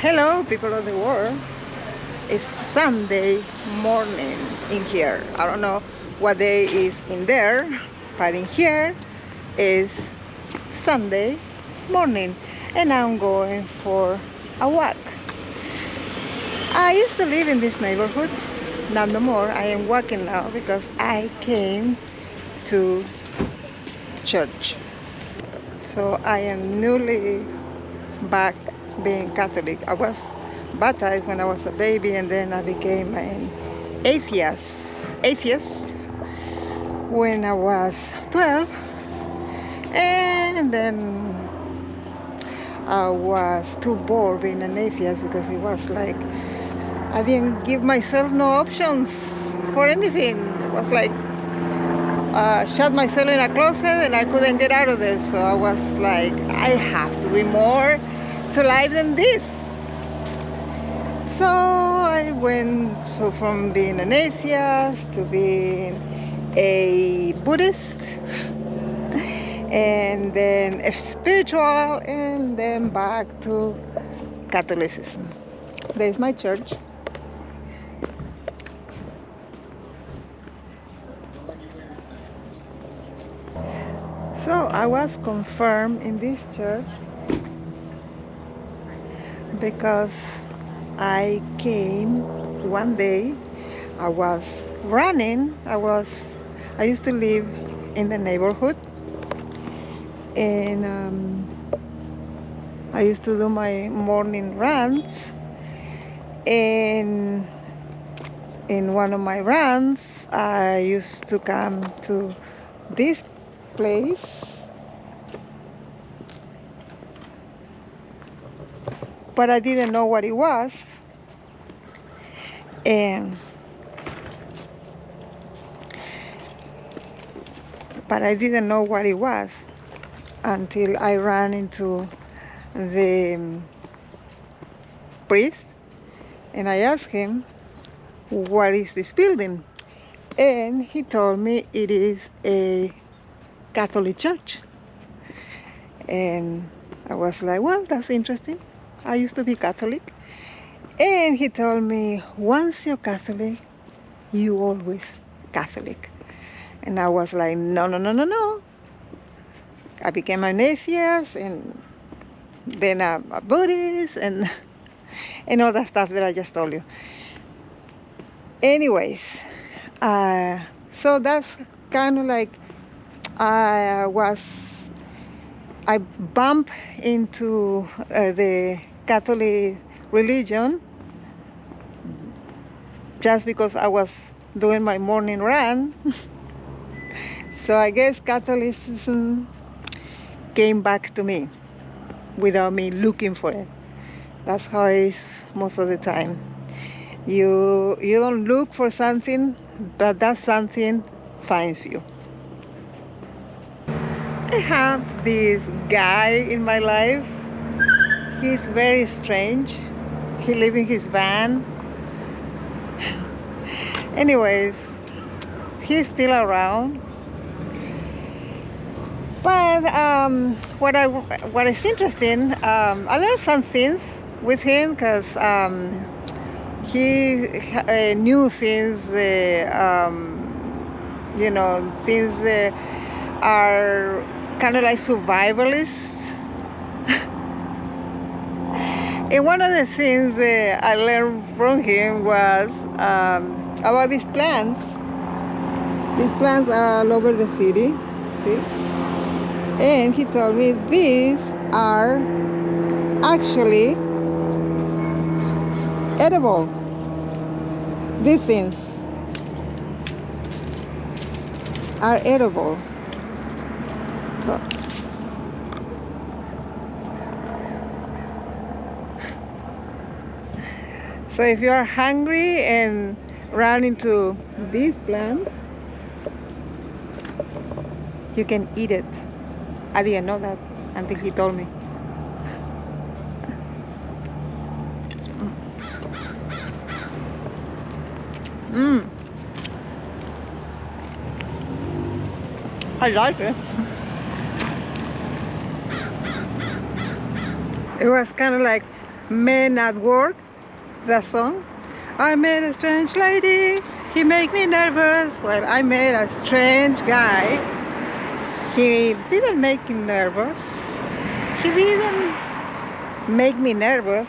Hello, people of the world. It's Sunday morning in here. I don't know what day is in there, but in here is Sunday morning, and I'm going for a walk. I used to live in this neighborhood, not no more. I am walking now because I came to church. So I am newly back being Catholic. I was baptized when I was a baby, and then I became an atheist when I was 12, and then I was too bored being an atheist because it was like I didn't give myself no options for anything. It was like shut myself in a closet and I couldn't get out of there. So I was like, I have to be more to life than this. So I went from being an atheist to being a Buddhist, and then a spiritual, and then back to Catholicism. There's my church. So I was confirmed in this church because I came one day. I was running. I used to live in the neighborhood, and I used to do my morning runs. And in one of my runs, I used to come to this place, but I didn't know what it was. But I didn't know what it was until I ran into the priest, and I asked him, what is this building? And he told me it is a Catholic church. And I was like, well, that's interesting. I used to be Catholic. And he told me, once you're Catholic, you always Catholic. And I was like, no. I became an atheist, and then a Buddhist, and all that stuff that I just told you. Anyways, so that's kind of like I bumped into the Catholic religion just because I was doing my morning run. So I guess Catholicism came back to me without me looking for it. That's how it is most of the time. You don't look for something, but that something finds you. I have this guy in my life. He's very strange. He lives in his van. Anyways, he's still around. But what is interesting, I learned some things with him because he knew things, things that are kind of like survivalist. And one of the things that I learned from him was about these plants. These plants are all over the city, see? And he told me these are actually edible. These things are edible. So if you are hungry and run into this plant, you can eat it. I didn't know that until he told me. I like it. It was kind of like Men at Work, the song. I met a strange lady, he made me nervous. Well, I met a strange guy. He didn't make me nervous. He didn't make me nervous,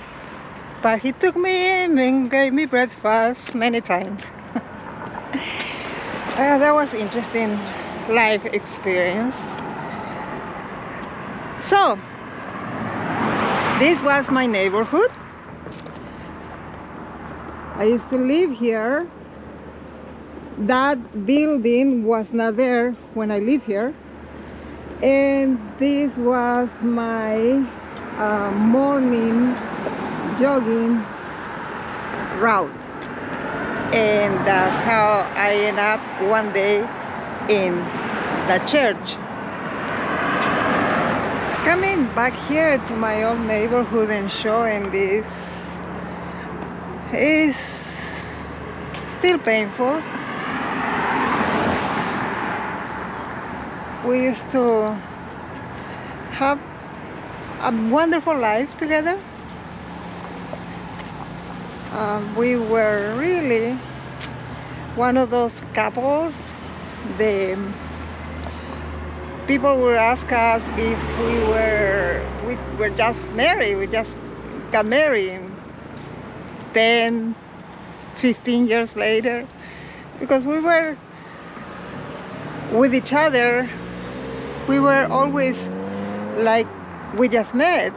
but he took me in and gave me breakfast many times. That was interesting life experience. So, this was my neighborhood. I used to live here. That building was not there when I lived here. And this was my morning jogging route. And that's how I ended up one day in the church. Coming back here to my old neighborhood and showing this is still painful. We used to have a wonderful life together. We were really one of those couples. The people would ask us if we were just married. We just got married 10, 15 years later, because we were with each other. We were always like we just met,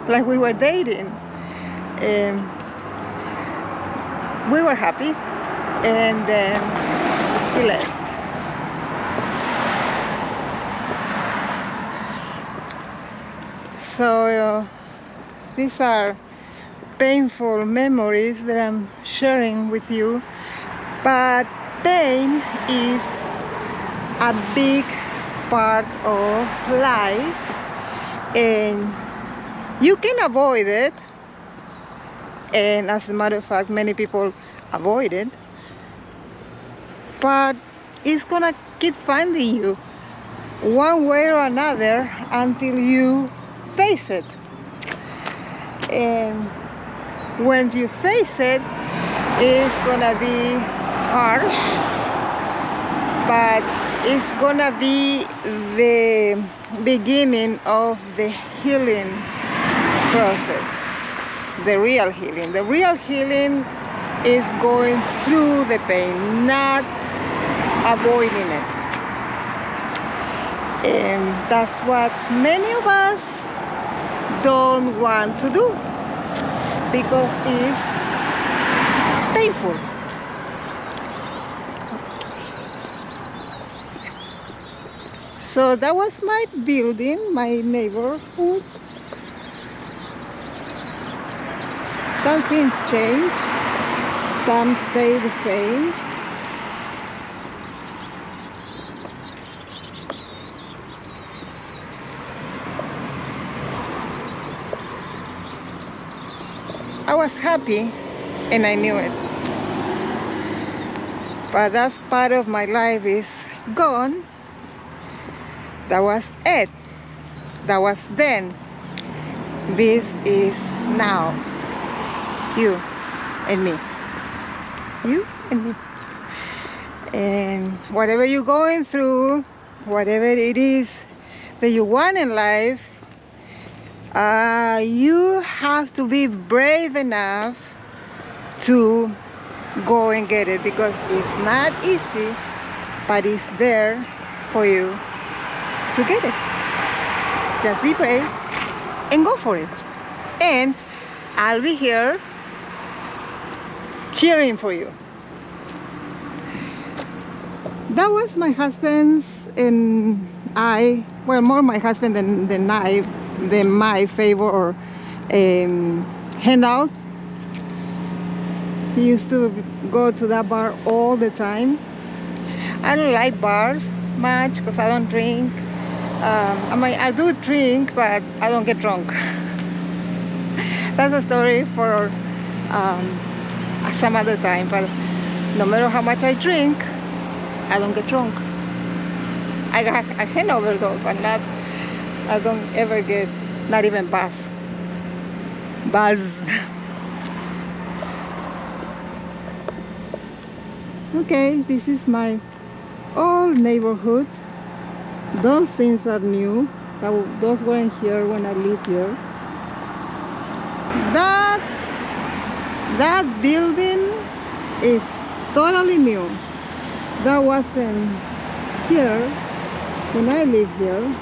like we were dating. We were happy, and then he left. So these are painful memories that I'm sharing with you, but pain is a big part of life, and you can avoid it. And as a matter of fact, many people avoid it, but it's gonna keep finding you one way or another until you face it. And when you face it, it's gonna be harsh, but it's gonna be the beginning of the healing process. The real healing. The real healing is going through the pain, not avoiding it. And that's what many of us don't want to do, because it's painful. So that was my building, my neighborhood. Some things change, some stay the same. I was happy and I knew it. But that part of my life is gone. That was it. That was then. This is now. You and me. You and me. And whatever you're going through, whatever it is that you want in life, you have to be brave enough to go and get it, because it's not easy, but it's there for you to get it. Just be brave and go for it. And I'll be here cheering for you. That was my husband's and I, well, more my husband than my favorite hangout. He used to go to that bar all the time. I don't like bars much because I don't drink. I do drink, but I don't get drunk. That's a story for some other time. But no matter how much I drink, I don't get drunk. I hangover though, but I don't ever get, not even buzz. buzz. Okay, this is my old neighborhood. Those things are new. Those weren't here when I lived here. That building is totally new. That wasn't here when I lived here.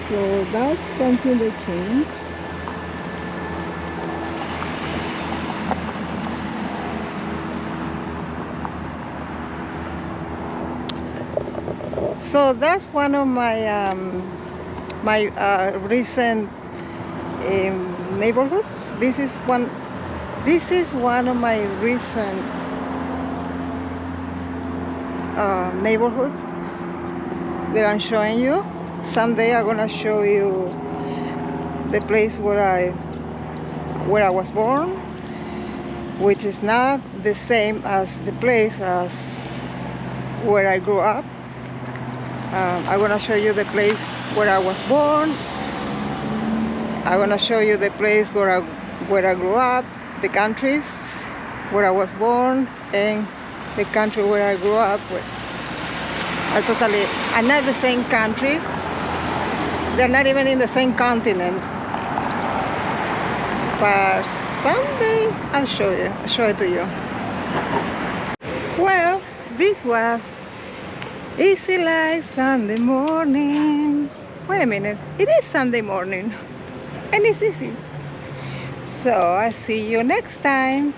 So that's something that changed. So that's one of my recent neighborhoods. This is one of my recent neighborhoods that I'm showing you. Someday I'm gonna show you the place where I was born, which is not the same as the place as where I grew up. I'm gonna show you the place where I was born. I'm gonna show you the place where I grew up, the countries where I was born, and the country where I grew up are not the same country. They're not even in the same continent. But someday I'll show it to you. Well, this was Easy Like Sunday morning. Wait a minute, it is Sunday morning and it's easy. So I'll see you next time.